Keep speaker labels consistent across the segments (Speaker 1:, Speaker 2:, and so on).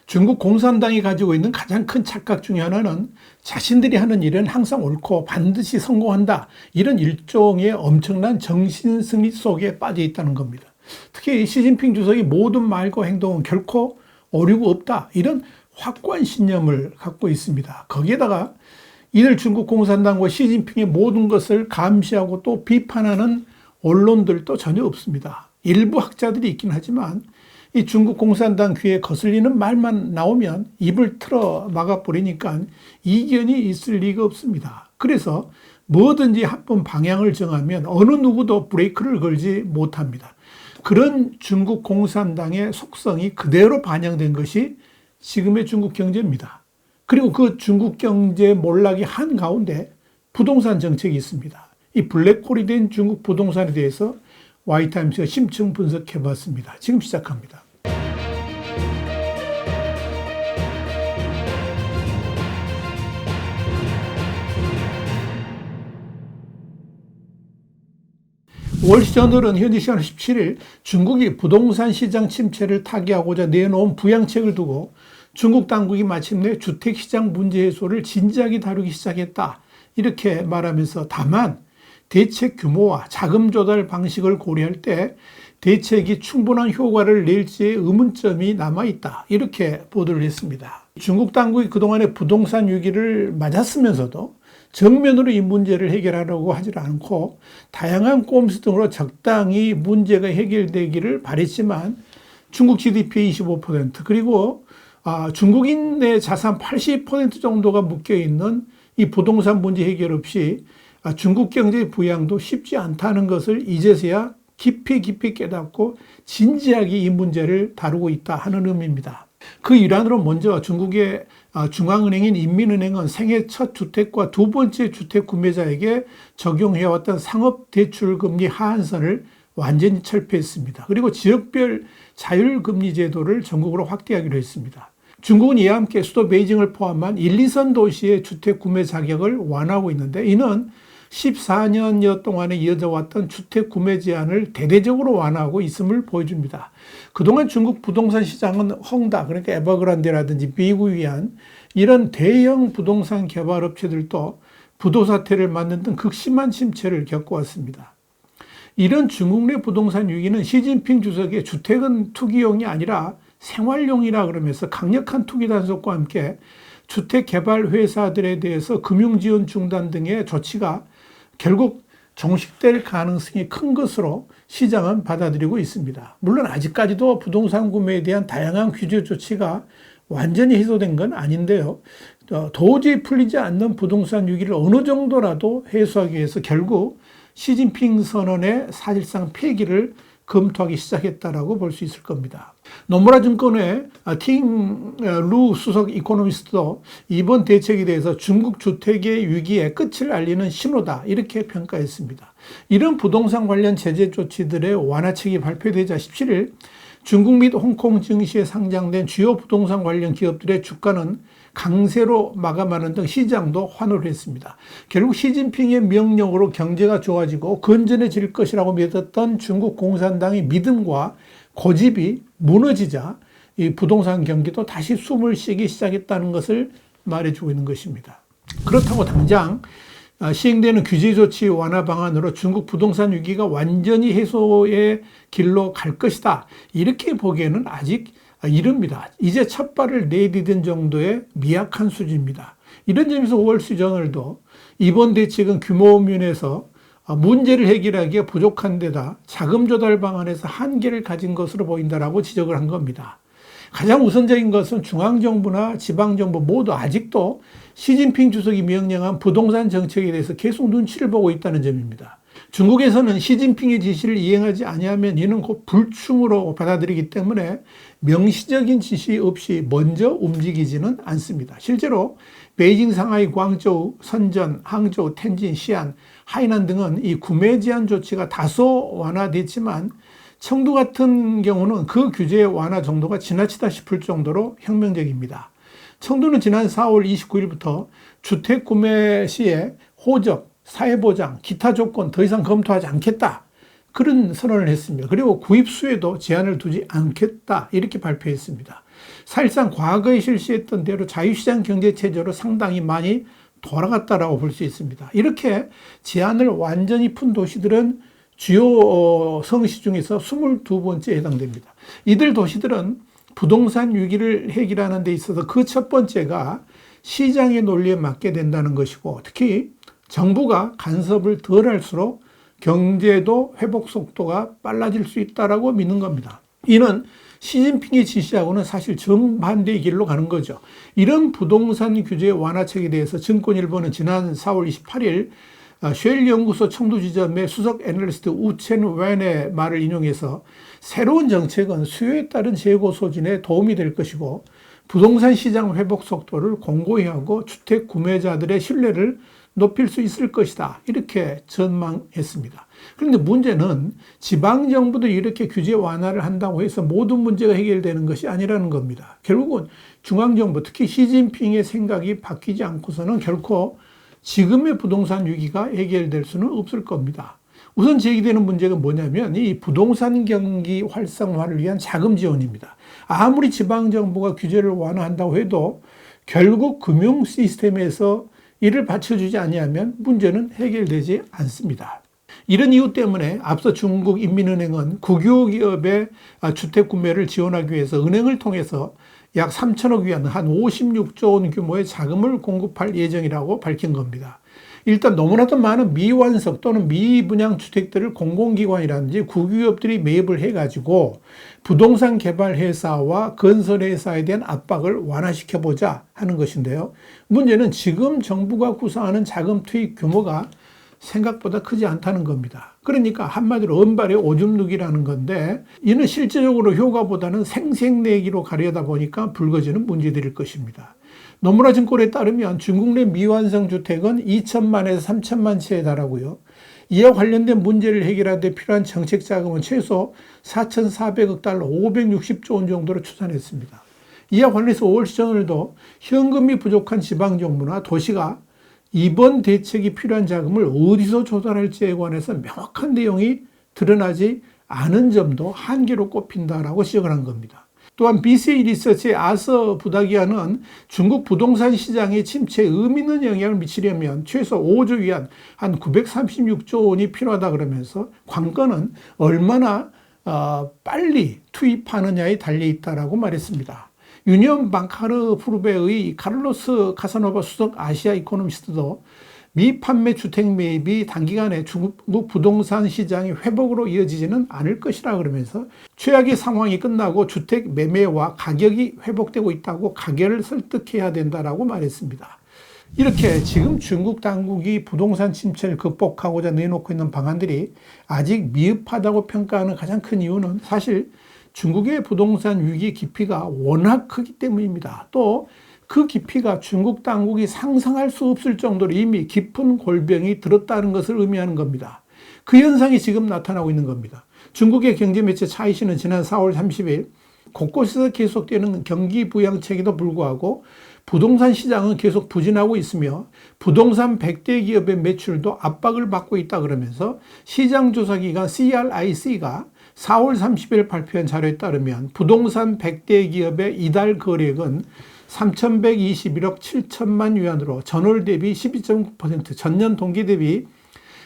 Speaker 1: 중국 공산당이 가지고 있는 가장 큰 착각 중에 하나는 자신들이 하는 일은 항상 옳고 반드시 성공한다. 이런 일종의 엄청난 정신승리 속에 빠져 있다는 겁니다. 특히 시진핑 주석이 모든 말과 행동은 결코 오류가 없다. 이런 확고한 신념을 갖고 있습니다. 거기에다가 이들 중국 공산당과 시진핑의 모든 것을 감시하고 또 비판하는 언론들도 전혀 없습니다. 일부 학자들이 있긴 하지만 이 중국 공산당 귀에 거슬리는 말만 나오면 입을 틀어 막아버리니까 이견이 있을 리가 없습니다. 그래서 뭐든지 한번 방향을 정하면 어느 누구도 브레이크를 걸지 못합니다. 그런 중국 공산당의 속성이 그대로 반영된 것이 지금의 중국 경제입니다. 그리고 그 중국 경제 몰락의 한가운데 부동산 정책이 있습니다. 이 블랙홀이 된 중국 부동산에 대해서 Y타임스가 심층 분석해 봤습니다. 지금 시작합니다. 월시저널은 현지 시간 17일 중국이 부동산 시장 침체를 타개하고자 내놓은 부양책을 두고 중국 당국이 마침내 주택시장 문제 해소를 진지하게 다루기 시작했다. 이렇게 말하면서 다만 대책 규모와 자금 조달 방식을 고려할 때 대책이 충분한 효과를 낼지의 의문점이 남아있다. 이렇게 보도를 했습니다. 중국 당국이 그동안의 부동산 위기를 맞았으면서도 정면으로 이 문제를 해결하려고 하지 않고 다양한 꼼수 등으로 적당히 문제가 해결되기를 바랬지만 중국 GDP 25% 그리고 중국인의 자산 80% 정도가 묶여있는 이 부동산 문제 해결 없이 중국 경제 부양도 쉽지 않다는 것을 이제서야 깊이 깨닫고 진지하게 이 문제를 다루고 있다 하는 의미입니다. 그 일환으로 먼저 중국의 중앙은행인 인민은행은 생애 첫 주택과 두 번째 주택 구매자에게 적용해왔던 상업대출금리 하한선을 완전히 철폐했습니다. 그리고 지역별 자율금리 제도를 전국으로 확대하기로 했습니다. 중국은 이와 함께 수도 베이징을 포함한 1, 2선 도시의 주택 구매 자격을 완화하고 있는데 이는 14년여 동안에 이어져 왔던 주택 구매 제한을 대대적으로 완화하고 있음을 보여줍니다. 그동안 중국 부동산 시장은 헝다, 그러니까 에버그란데라든지 비구이안 이런 대형 부동산 개발 업체들도 부도 사태를 맞는 등 극심한 침체를 겪어왔습니다. 이런 중국 내 부동산 위기는 시진핑 주석의 주택은 투기용이 아니라 생활용이라 그러면서 강력한 투기 단속과 함께 주택 개발 회사들에 대해서 금융 지원 중단 등의 조치가 결국 종식될 가능성이 큰 것으로 시장은 받아들이고 있습니다. 물론 아직까지도 부동산 구매에 대한 다양한 규제 조치가 완전히 해소된 건 아닌데요. 도저히 풀리지 않는 부동산 위기를 어느 정도라도 해소하기 위해서 결국 시진핑 선언의 사실상 폐기를 검토하기 시작했다라고 볼 수 있을 겁니다. 노무라 증권의 팅루 수석 이코노미스트도 이번 대책에 대해서 중국 주택의 위기의 끝을 알리는 신호다 이렇게 평가했습니다. 이런 부동산 관련 제재 조치들의 완화책이 발표되자 17일 중국 및 홍콩 증시에 상장된 주요 부동산 관련 기업들의 주가는 강세로 마감하는 등 시장도 환호를 했습니다. 결국 시진핑의 명령으로 경제가 좋아지고 건전해질 것이라고 믿었던 중국 공산당의 믿음과 고집이 무너지자 이 부동산 경기도 다시 숨을 쉬기 시작했다는 것을 말해주고 있는 것입니다. 그렇다고 당장 시행되는 규제 조치 완화 방안으로 중국 부동산 위기가 완전히 해소의 길로 갈 것이다. 이렇게 보기에는 아직 이릅니다. 이제 첫 발을 내디딘 정도의 미약한 수준입니다. 이런 점에서 월스트리트저널도 이번 대책은 규모 면에서 문제를 해결하기에 부족한 데다 자금 조달 방안에서 한계를 가진 것으로 보인다라고 지적을 한 겁니다. 가장 우선적인 것은 중앙정부나 지방정부 모두 아직도 시진핑 주석이 명령한 부동산 정책에 대해서 계속 눈치를 보고 있다는 점입니다. 중국에서는 시진핑의 지시를 이행하지 아니하면 이는 곧 불충으로 받아들이기 때문에 명시적인 지시 없이 먼저 움직이지는 않습니다. 실제로 베이징, 상하이, 광저우, 선전, 항저우, 텐진, 시안, 하이난 등은 이 구매 제한 조치가 다소 완화됐지만 청두 같은 경우는 그 규제 완화 정도가 지나치다 싶을 정도로 혁명적입니다. 청두는 지난 4월 29일부터 주택 구매 시에 호적, 사회보장, 기타 조건 더 이상 검토하지 않겠다. 그런 선언을 했습니다. 그리고 구입 수에도 제한을 두지 않겠다. 이렇게 발표했습니다. 사실상 과거에 실시했던 대로 자유시장 경제체제로 상당히 많이 돌아갔다라고 볼 수 있습니다. 이렇게 제한을 완전히 푼 도시들은 주요 성시 중에서 22번째에 해당됩니다. 이들 도시들은 부동산 위기를 해결하는 데 있어서 그 첫 번째가 시장의 논리에 맞게 된다는 것이고, 특히 정부가 간섭을 덜 할수록 경제도 회복 속도가 빨라질 수 있다고 믿는 겁니다. 이는 시진핑이 지시하고는 사실 정반대의 길로 가는 거죠. 이런 부동산 규제 완화책에 대해서 증권일보는 지난 4월 28일 쉘 연구소 청도 지점의 수석 애널리스트 우첸 웬의 말을 인용해서 새로운 정책은 수요에 따른 재고 소진에 도움이 될 것이고 부동산 시장 회복 속도를 공고히 하고 주택 구매자들의 신뢰를 높일 수 있을 것이다. 이렇게 전망했습니다. 그런데 문제는 지방정부들이 이렇게 규제 완화를 한다고 해서 모든 문제가 해결되는 것이 아니라는 겁니다. 결국은 중앙정부, 특히 시진핑의 생각이 바뀌지 않고서는 결코 지금의 부동산 위기가 해결될 수는 없을 겁니다. 우선 제기되는 문제가 뭐냐면 이 부동산 경기 활성화를 위한 자금 지원입니다. 아무리 지방정부가 규제를 완화한다고 해도 결국 금융 시스템에서 이를 받쳐주지 아니하면 문제는 해결되지 않습니다. 이런 이유 때문에 앞서 중국 인민은행은 국유기업의 주택 구매를 지원하기 위해서 은행을 통해서 약 3천억 위안, 한 56조 원 규모의 자금을 공급할 예정이라고 밝힌 겁니다. 일단 너무나도 많은 미완성 또는 미분양 주택들을 공공기관이라든지 국유기업들이 매입을 해가지고 부동산 개발 회사와 건설 회사에 대한 압박을 완화시켜보자 하는 것인데요. 문제는 지금 정부가 구사하는 자금 투입 규모가 생각보다 크지 않다는 겁니다. 그러니까 한마디로 은발의 오줌 누기라는 건데 이는 실제적으로 효과보다는 생색내기로 가려다 보니까 불거지는 문제들일 것입니다. 노무라 증권에 따르면 중국 내 미완성 주택은 2천만에서 3천만 채에 달하고요. 이와 관련된 문제를 해결하는 데 필요한 정책 자금은 최소 4,400억 달러, 560조 원 정도로 추산했습니다. 이와 관련해서 월스트리트저널도 현금이 부족한 지방정부나 도시가 이번 대책이 필요한 자금을 어디서 조달할지에 관해서 명확한 내용이 드러나지 않은 점도 한계로 꼽힌다라고 지적을 한 겁니다. 또한 BCA 리서치의 아서 부다기아는 중국 부동산 시장의 침체에 의미 있는 영향을 미치려면 최소 5조 위안, 한 936조 원이 필요하다 그러면서 관건은 얼마나 빨리 투입하느냐에 달려있다라고 말했습니다. 유니온 방카르 프루베의 카를로스 카사노바 수석 아시아 이코노미스트도 미판매 주택 매입이 단기간에 중국 부동산 시장의 회복으로 이어지지는 않을 것이라 그러면서 최악의 상황이 끝나고 주택 매매와 가격이 회복되고 있다고 가게를 설득해야 된다라고 말했습니다. 이렇게 지금 중국 당국이 부동산 침체를 극복하고자 내놓고 있는 방안들이 아직 미흡하다고 평가하는 가장 큰 이유는 사실 중국의 부동산 위기 깊이가 워낙 크기 때문입니다. 또 그 깊이가 중국 당국이 상상할 수 없을 정도로 이미 깊은 골병이 들었다는 것을 의미하는 겁니다. 그 현상이 지금 나타나고 있는 겁니다. 중국의 경제매체 차이시는 지난 4월 30일 곳곳에서 계속되는 경기 부양책에도 불구하고 부동산 시장은 계속 부진하고 있으며 부동산 100대 기업의 매출도 압박을 받고 있다 그러면서 시장조사기관 CRIC가 4월 30일 발표한 자료에 따르면 부동산 100대 기업의 이달 거래액은 3,121억 7천만 위안으로 전월 대비 12.9%, 전년 동기 대비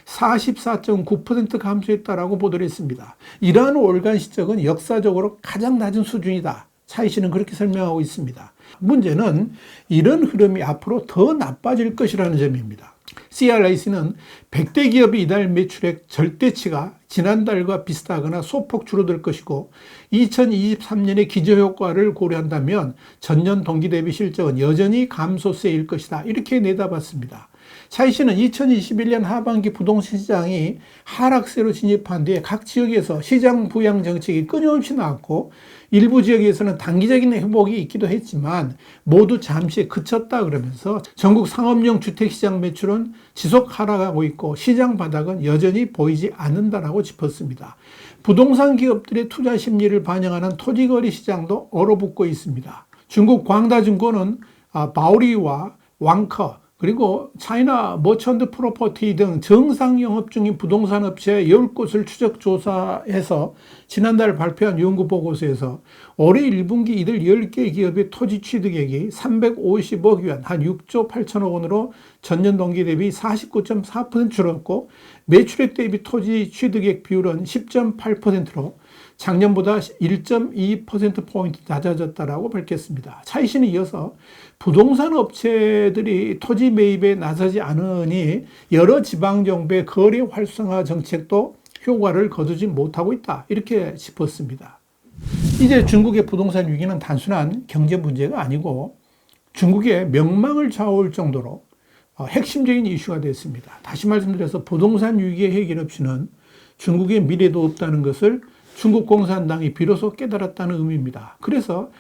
Speaker 1: 44.9% 감소했다라고 보도를 했습니다. 이러한 월간 실적은 역사적으로 가장 낮은 수준이다. 차이시는 그렇게 설명하고 있습니다. 문제는 이런 흐름이 앞으로 더 나빠질 것이라는 점입니다. CRIC는 100대 기업의 이달 매출액 절대치가 지난달과 비슷하거나 소폭 줄어들 것이고 2023년의 기저효과를 고려한다면 전년 동기 대비 실적은 여전히 감소세일 것이다. 이렇게 내다봤습니다. 차이시는 2021년 하반기 부동산 시장이 하락세로 진입한 뒤에 각 지역에서 시장 부양 정책이 끊임없이 나왔고 일부 지역에서는 단기적인 회복이 있기도 했지만 모두 잠시 그쳤다 그러면서 전국 상업용 주택시장 매출은 지속 하락하고 있고 시장 바닥은 여전히 보이지 않는다라고 짚었습니다. 부동산 기업들의 투자 심리를 반영하는 토지거래 시장도 얼어붙고 있습니다. 중국 광다증권은 바오리와 왕커 그리고 차이나 머천트 프로퍼티 등 정상 영업 중인 부동산 업체 10곳을 추적 조사해서 지난달 발표한 연구 보고서에서 올해 1분기 이들 10개 기업의 토지 취득액이 350억 위안, 한 6조 8천억 원으로 전년 동기 대비 49.4% 줄었고, 매출액 대비 토지 취득액 비율은 10.8%로 작년보다 1.2%포인트 낮아졌다라고 밝혔습니다. 차이 씨는 이어서 부동산 업체들이 토지 매입에 나서지 않으니 여러 지방정부의 거래 활성화 정책도 효과를 거두지 못하고 있다, 이렇게 짚었습니다. 이제 중국의 부동산 위기는 단순한 경제 문제가 아니고 중국의 명망을 좌우할 정도로 핵심적인 이슈가 됐습니다. 다시 말씀드려서 부동산 위기의 해결 없이는 중국의 미래도 없다는 것을 중국 공산당이 비로소 깨달았다는 의미입니다. 그래서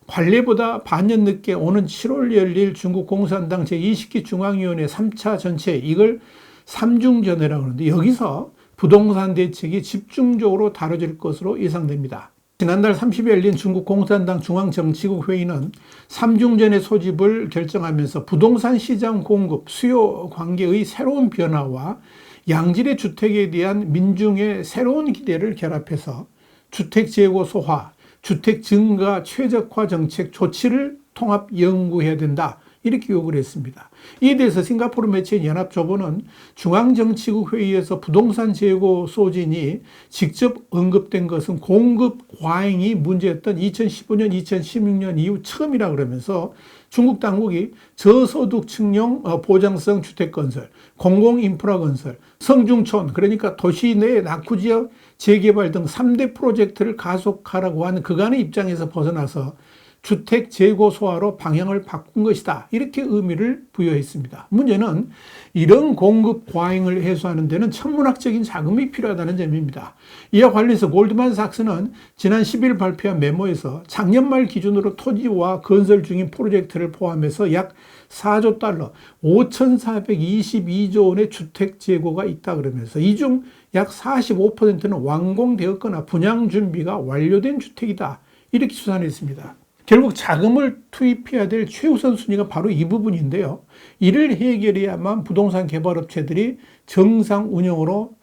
Speaker 1: 관례보다 반년 늦게 오는 7월 열릴 중국 공산당 제20기 중앙위원회 3차 전체, 이걸 삼중전회라고 하는데 여기서 부동산 대책이 집중적으로 다뤄질 것으로 예상됩니다. 지난달 30일 열린 중국 공산당 중앙정치국 회의는 삼중전회 소집을 결정하면서 부동산 시장 공급, 수요 관계의 새로운 변화와 양질의 주택에 대한 민중의 새로운 기대를 결합해서 주택 재고 소화, 주택 증가 최적화 정책 조치를 통합 연구해야 된다, 이렇게 요구를 했습니다. 이에 대해서 싱가포르 매체인 연합조보는 중앙정치국 회의에서 부동산 재고 소진이 직접 언급된 것은 공급 과잉이 문제였던 2015년, 2016년 이후 처음이라 그러면서 중국 당국이 저소득층용 보장성 주택 건설, 공공인프라 건설, 성중촌, 그러니까 도시 내 낙후지역 재개발 등 3대 프로젝트를 가속하라고 하는 그간의 입장에서 벗어나서 주택 재고 소화로 방향을 바꾼 것이다, 이렇게 의미를 부여했습니다. 문제는 이런 공급 과잉을 해소하는 데는 천문학적인 자금이 필요하다는 점입니다. 이와 관련해서 골드만삭스는 지난 10일 발표한 메모에서 작년 말 기준으로 토지와 건설 중인 프로젝트를 포함해서 약 4조 달러, 5,422조 원의 주택 재고가 있다 그러면서 이 중 약 45%는 완공되었거나 분양 준비가 완료된 주택이다, 이렇게 추산했습니다. 결국 자금을 투입해야 될 최우선 순위가 바로 이 부분인데요. 이를 해결해야만 부동산 개발업체들이 정상 운영으로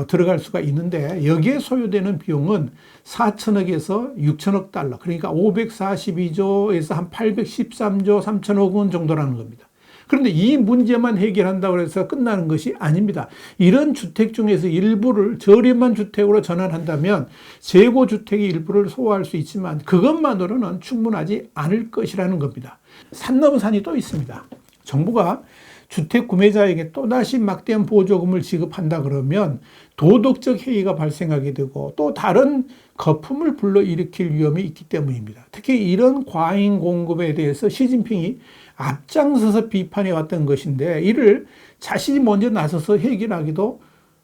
Speaker 1: 들어갈 수가 있는데, 여기에 소요되는 비용은 4천억에서 6천억 달러, 그러니까 542조에서 한 813조 3천억 원 정도라는 겁니다. 그런데 이 문제만 해결한다고 해서 끝나는 것이 아닙니다. 이런 주택 중에서 일부를 저렴한 주택으로 전환한다면 재고주택의 일부를 소화할 수 있지만 그것만으로는 충분하지 않을 것이라는 겁니다. 산 넘은 산이 또 있습니다. 정부가 주택 구매자에게 또다시 막대한 보조금을 지급한다 그러면 도덕적 해이가 발생하게 되고 또 다른 거품을 불러일으킬 위험이 있기 때문입니다. 특히 이런 과잉 공급에 대해서 시진핑이 앞장서서 비판해 왔던 것인데, 이를 자신이 먼저 나서서 해결하기도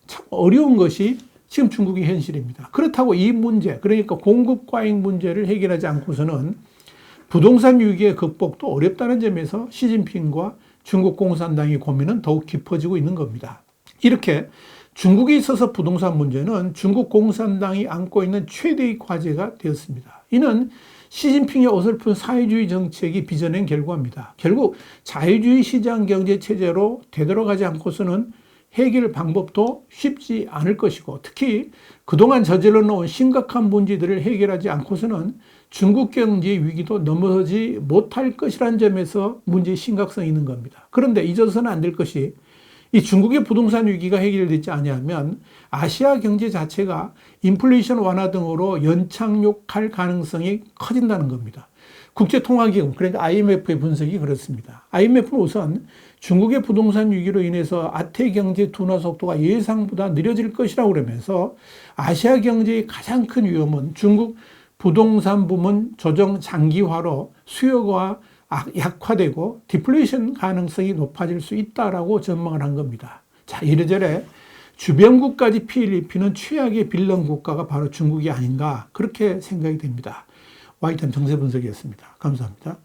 Speaker 1: 참 어려운 것이 지금 중국의 현실입니다. 그렇다고 이 문제, 그러니까 공급 과잉 문제를 해결하지 않고서는 부동산 위기의 극복도 어렵다는 점에서 시진핑과 중국 공산당의 고민은 더욱 깊어지고 있는 겁니다. 이렇게 중국에 있어서 부동산 문제는 중국 공산당이 안고 있는 최대의 과제가 되었습니다. 이는 시진핑의 어설픈 사회주의 정책이 빚어낸 결과입니다. 결국 자유주의 시장 경제 체제로 되돌아가지 않고서는 해결 방법도 쉽지 않을 것이고, 특히 그동안 저질러 놓은 심각한 문제들을 해결하지 않고서는 중국 경제의 위기도 넘어서지 못할 것이라는 점에서 문제의 심각성이 있는 겁니다. 그런데 잊어서는 안 될 것이, 이 중국의 부동산 위기가 해결되지 않으면 아시아 경제 자체가 인플레이션 완화 등으로 연착륙할 가능성이 커진다는 겁니다. 국제통화기금, 그러니까 IMF의 분석이 그렇습니다. IMF는 우선 중국의 부동산 위기로 인해서 아태 경제 둔화 속도가 예상보다 느려질 것이라고 그러면서 아시아 경제의 가장 큰 위험은 중국 부동산 부문 조정 장기화로 수요가 약화되고 디플레이션 가능성이 높아질 수 있다라고 전망을 한 겁니다. 자, 이래저래 주변국까지 피해를 입히는 최악의 빌런 국가가 바로 중국이 아닌가, 그렇게 생각이 됩니다. 와이탄 정세 분석이었습니다. 감사합니다.